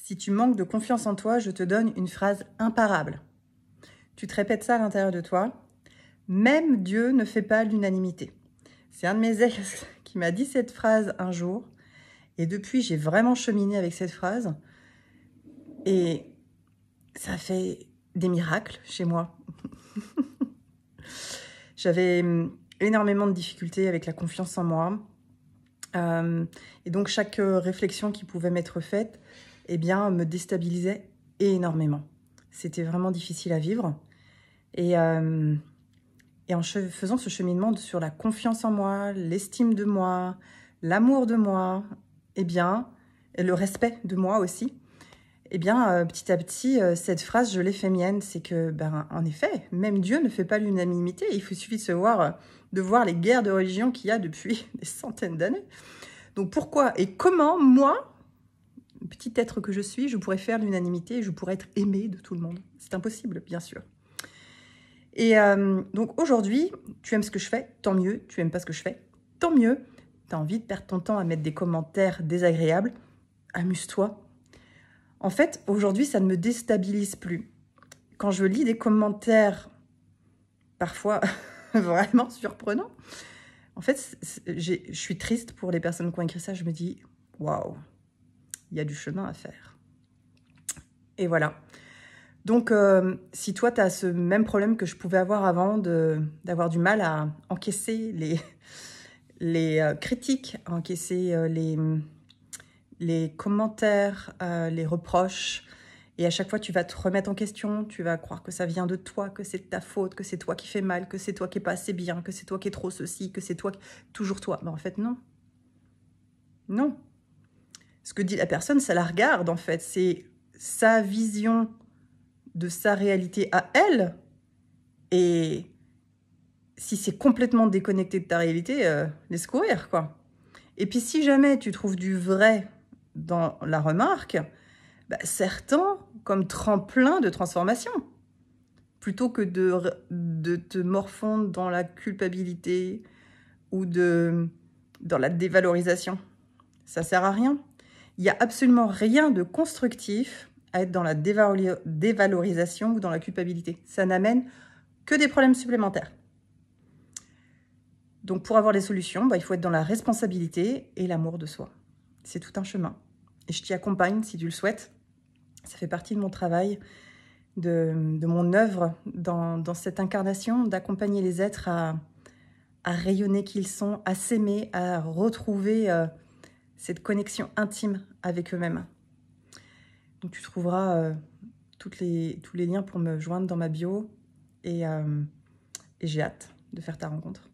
Si tu manques de confiance en toi, je te donne une phrase imparable. Tu te répètes ça à l'intérieur de toi. Même Dieu ne fait pas l'unanimité. C'est un de mes ex qui m'a dit cette phrase un jour. Et depuis, j'ai vraiment cheminé avec cette phrase. Et ça fait des miracles chez moi. J'avais énormément de difficultés avec la confiance en moi. Et donc, chaque réflexion qui pouvait m'être faite, eh bien, me déstabilisait énormément. C'était vraiment difficile à vivre. Et en faisant ce cheminement sur la confiance en moi, l'estime de moi, l'amour de moi, eh bien, et le respect de moi aussi, eh bien, petit à petit, cette phrase, je l'ai fait mienne. C'est que, en effet, même Dieu ne fait pas l'unanimité. Il suffit de voir les guerres de religion qu'il y a depuis des centaines d'années. Donc, pourquoi et comment, moi, petit être que je suis, je pourrais faire l'unanimité et je pourrais être aimée de tout le monde? C'est impossible, bien sûr. Et donc, aujourd'hui, tu aimes ce que je fais, tant mieux. Tu aimes pas ce que je fais, tant mieux. Tu as envie de perdre ton temps à mettre des commentaires désagréables, amuse-toi. En fait, aujourd'hui, ça ne me déstabilise plus. Quand je lis des commentaires, parfois vraiment surprenants, en fait, je suis triste pour les personnes qui ont écrit ça. Je me dis, waouh, il y a du chemin à faire. Et voilà. Donc, si toi, tu as ce même problème que je pouvais avoir avant, d'avoir du mal à encaisser les critiques, à encaisser les commentaires, les reproches, et à chaque fois, tu vas te remettre en question, tu vas croire que ça vient de toi, que c'est de ta faute, que c'est toi qui fais mal, que c'est toi qui es pas assez bien, que c'est toi qui es trop ceci, que c'est toi, toujours toi. Mais en fait, non. Non. Ce que dit la personne, ça la regarde, en fait. C'est sa vision de sa réalité à elle. Et si c'est complètement déconnecté de ta réalité, laisse courir, quoi. Et puis, si jamais tu trouves du vrai dans la remarque, certains comme tremplin de transformation, plutôt que de te morfondre dans la culpabilité ou dans la dévalorisation. Ça sert à rien. Il n'y a absolument rien de constructif à être dans la dévalorisation ou dans la culpabilité. Ça n'amène que des problèmes supplémentaires. Donc pour avoir des solutions, il faut être dans la responsabilité et l'amour de soi. C'est tout un chemin. Et je t'y accompagne si tu le souhaites. Ça fait partie de mon travail, de mon œuvre dans cette incarnation, d'accompagner les êtres à rayonner qui ils sont, à s'aimer, à retrouver cette connexion intime avec eux-mêmes. Donc tu trouveras tous les liens pour me joindre dans ma bio et j'ai hâte de faire ta rencontre.